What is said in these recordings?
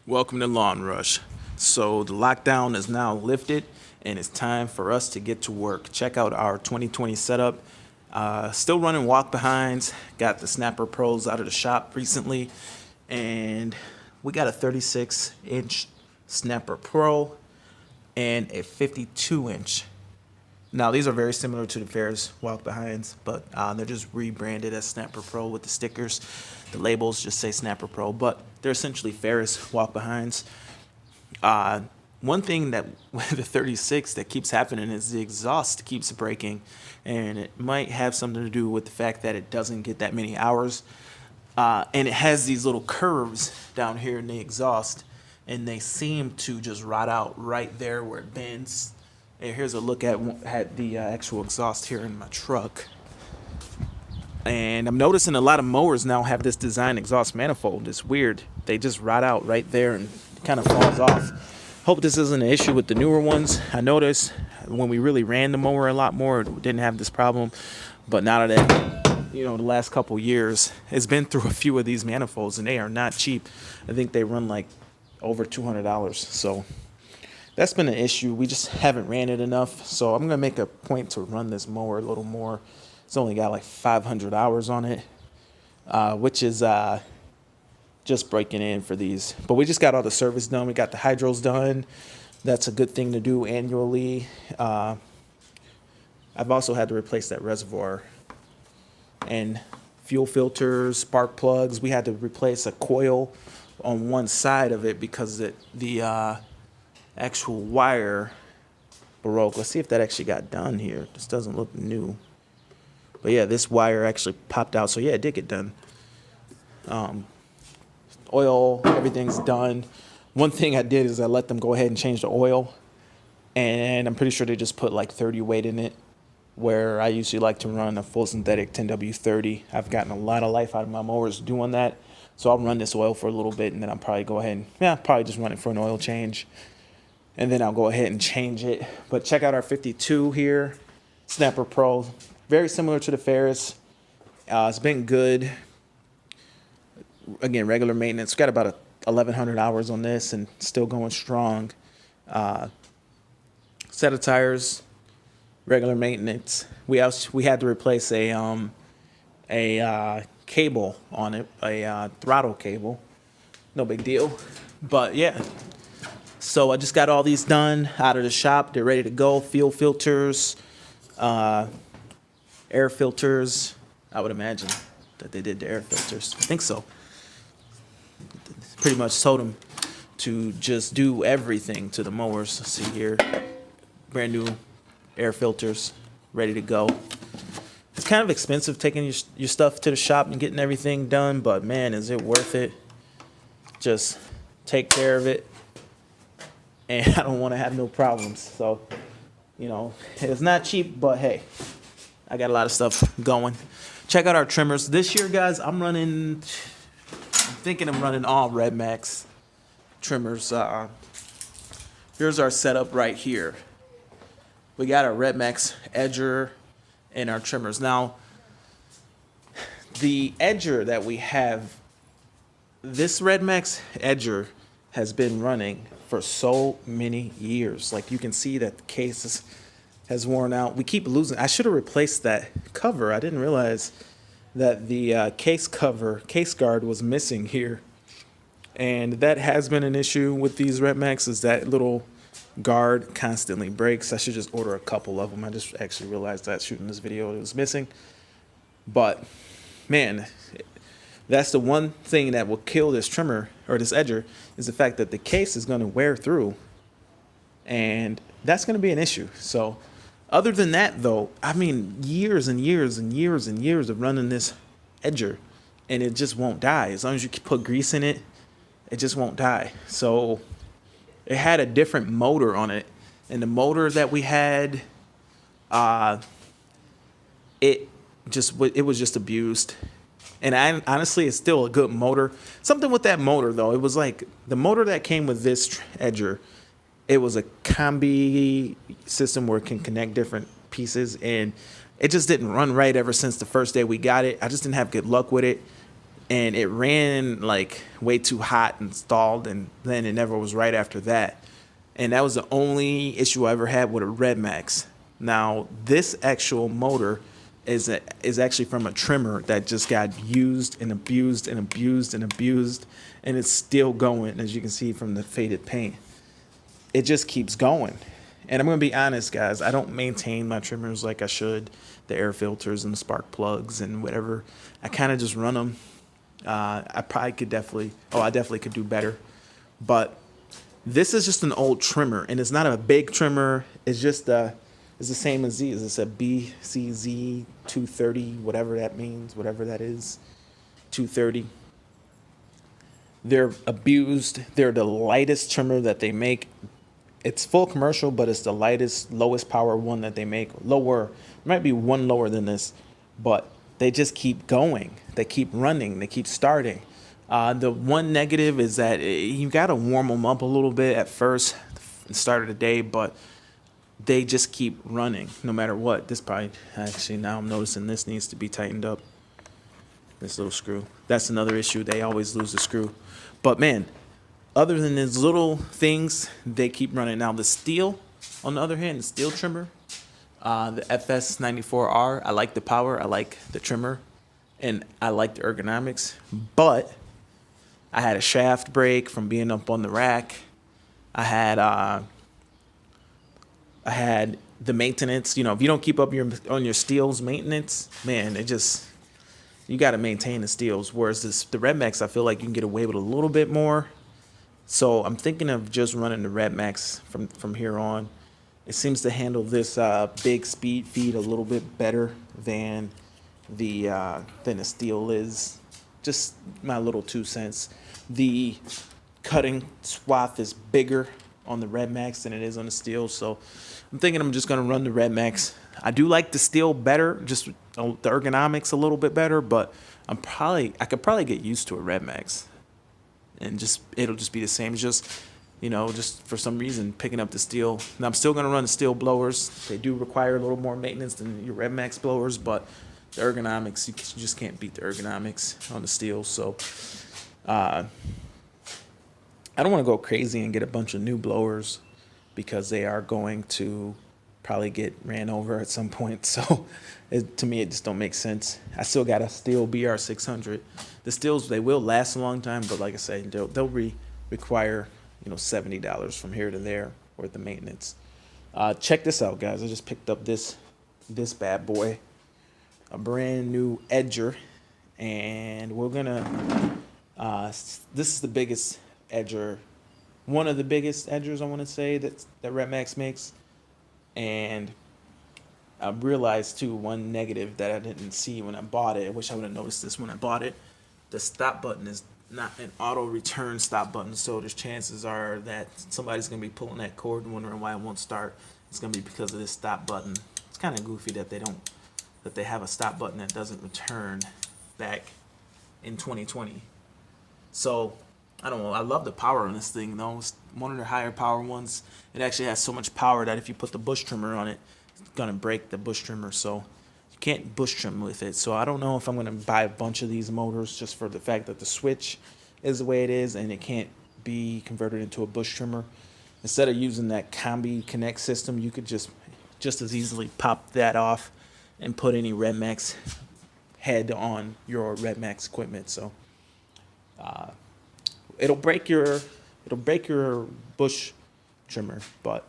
Welcome to Lawn Rush. So the lockdown is now lifted and it's time for us to get to work. Check out our 2020 setup. Still running walk behinds. Got the Snapper Pros out of the shop recently. And we got a 36-inch Snapper Pro and a 52-inch. Now these are very similar to the Ferris walk behinds, but they're just rebranded as Snapper Pro with the stickers. The labels just say Snapper Pro, but they're essentially Ferris walk behinds. One thing that with the 36 that keeps happening is the exhaust keeps breaking, and it might have something to do with the fact that it doesn't get that many hours. And it has these little curves down here in the exhaust, and they seem to just rot out right there where it bends. And here's a look at the actual exhaust here in my truck. And I'm noticing a lot of mowers now have this design exhaust manifold. It's weird. They just rot out right there and kind of falls off. Hope this isn't an issue with the newer ones. I noticed when we really ran the mower a lot more, it didn't have this problem. But now that, the last couple years, it's been through a few of these manifolds, and they are not cheap. I think they run like over $200. So that's been an issue. We just haven't ran it enough. So I'm going to make a point to run this mower a little more. It's only got like 500 hours on it, which is just breaking in for these. But we just got all the service done. We got the hydros done. That's a good thing to do annually. I've also had to replace that reservoir and fuel filters, spark plugs. We had to replace a coil on one side of it because the actual wire broke. Let's see if that actually got done here. This doesn't look new. But yeah, this wire actually popped out. So yeah, it did get done. Oil, everything's done. One thing I did is I let them go ahead and change the oil. And I'm pretty sure they just put like 30 weight in it, where I usually like to run a full synthetic 10W30. I've gotten a lot of life out of my mowers doing that. So I'll run this oil for a little bit, and then I'll probably go ahead and, probably just run it for an oil change. And then I'll go ahead and change it. But check out our 52 here, Snapper Pro. Very similar to the Ferris. It's been good. Again, regular maintenance. Got about 1,100 hours on this and still going strong. Set of tires, regular maintenance. We had to replace a cable on it, a throttle cable. No big deal. But yeah. So I just got all these done out of the shop. They're ready to go. Fuel filters, air filters. I would imagine that they did the air filters. I think so. Pretty much told them to just do everything to the mowers. Let's see here. Brand new air filters, ready to go. It's kind of expensive taking your stuff to the shop and getting everything done, but man, is it worth it? Just take care of it. And I don't want to have no problems. So, it's not cheap, but hey, I got a lot of stuff going. Check out our trimmers. This year, guys, I'm thinking I'm running all RedMax trimmers. Here's our setup right here. We got our RedMax edger and our trimmers. Now, the edger that we have, this RedMax edger has been running for so many years. Like, you can see that the case has worn out. We keep losing. I should have replaced that cover. I didn't realize that the case guard was missing here. And that has been an issue with these RedMax, is that little guard constantly breaks. I should just order a couple of them. I just actually realized that shooting this video it was missing. But man, that's the one thing that will kill this trimmer or this edger, is the fact that the case is going to wear through, and that's going to be an issue. So other than that, though, I mean, years and years and years and years of running this edger, and it just won't die. As long as you put grease in it, it just won't die. So it had a different motor on it, and the motor that we had, it was just abused. And honestly, it's still a good motor. Something with that motor, though, it was like the motor that came with this edger, it was a combi system where it can connect different pieces, and it just didn't run right ever since the first day we got it. I just didn't have good luck with it. and it ran like way too hot and stalled, and then it never was right after that. And that was the only issue I ever had with a RedMax. Now, this actual motor is actually from a trimmer that just got used and abused and abused and abused, and it's still going, as you can see from the faded paint. It just keeps going. And I'm going to be honest, guys, I don't maintain my trimmers like I should, the air filters and the spark plugs and whatever. I kind of just run them. I definitely could do better. But this is just an old trimmer, and it's not a big trimmer. It's just it's the same as these. It's a BCZ 230, whatever that means, whatever that is, 230. They're abused. They're the lightest trimmer that they make. It's full commercial, but it's the lightest, lowest power one that they make. Lower, might be one lower than this, but they just keep going. They keep running. They keep starting. The one negative is that you got to warm them up a little bit at first, the start of the day, but they just keep running no matter what. This probably, actually, now I'm noticing this needs to be tightened up. This little screw. That's another issue. They always lose the screw. But man, other than these little things, they keep running. Now the steel, on the other hand, the steel trimmer, the FS94R, I like the power, I like the trimmer, and I like the ergonomics. But I had a shaft break from being up on the rack. I had the maintenance. You know, if you don't keep up on your steels maintenance, man, you got to maintain the steels. Whereas the RedMax, I feel like you can get away with a little bit more. So I'm thinking of just running the RedMax from here on. It seems to handle this big speed feed a little bit better than the steel is. Just my little 2 cents. The cutting swath is bigger on the RedMax than it is on the steel, so I'm thinking I'm just gonna run the RedMax. I do like the steel better, just the ergonomics a little bit better, but I could probably get used to a RedMax, and it'll just be the same. Just just for some reason picking up the steel. Now I'm still gonna run the steel blowers. They do require a little more maintenance than your RedMax blowers, but the ergonomics, you just can't beat the ergonomics on the steel. So I don't want to go crazy and get a bunch of new blowers because they are going to probably get ran over at some point. So to me, it just don't make sense. I still got a steel BR600. The steels, they will last a long time, but like I said, they'll require $70 from here to there worth of maintenance. Check this out, guys. I just picked up this bad boy, a brand new edger, and we're gonna this is the biggest edger, one of the biggest edgers I want to say that RedMax makes. And I realized too, one negative that I didn't see when I bought it. I wish I would have noticed this when I bought it. The stop button is not an auto return stop button, so there's chances are that somebody's gonna be pulling that cord and wondering why it won't start. It's gonna be because of this stop button. It's kind of goofy that they have a stop button that doesn't return back in 2020. So I don't know. I love the power on this thing, though. It's one of the higher power ones. It actually has so much power that if you put the bush trimmer on it, it's gonna break the bush trimmer. So you can't bush trim with it. So I don't know if I'm gonna buy a bunch of these motors just for the fact that the switch is the way it is and it can't be converted into a bush trimmer. Instead of using that combi connect system, you could just as easily pop that off and put any RedMax head on your RedMax equipment. So it'll break your bush trimmer, but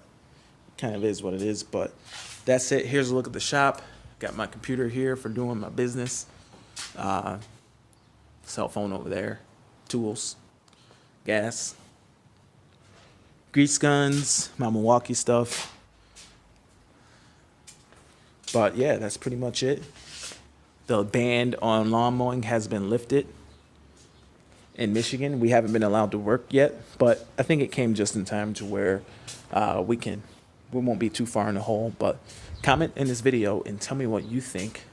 it kind of is what it is. But that's it. Here's a look at the shop. Got my computer here for doing my business. Cell phone over there. Tools. Gas. Grease guns. My Milwaukee stuff. But yeah, that's pretty much it. The ban on lawn mowing has been lifted. In Michigan, we haven't been allowed to work yet, but I think it came just in time to where we won't be too far in the hole. But comment in this video and tell me what you think.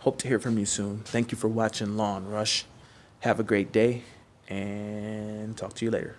Hope to hear from you soon. Thank you for watching Lawn Rush. Have a great day and talk to you later.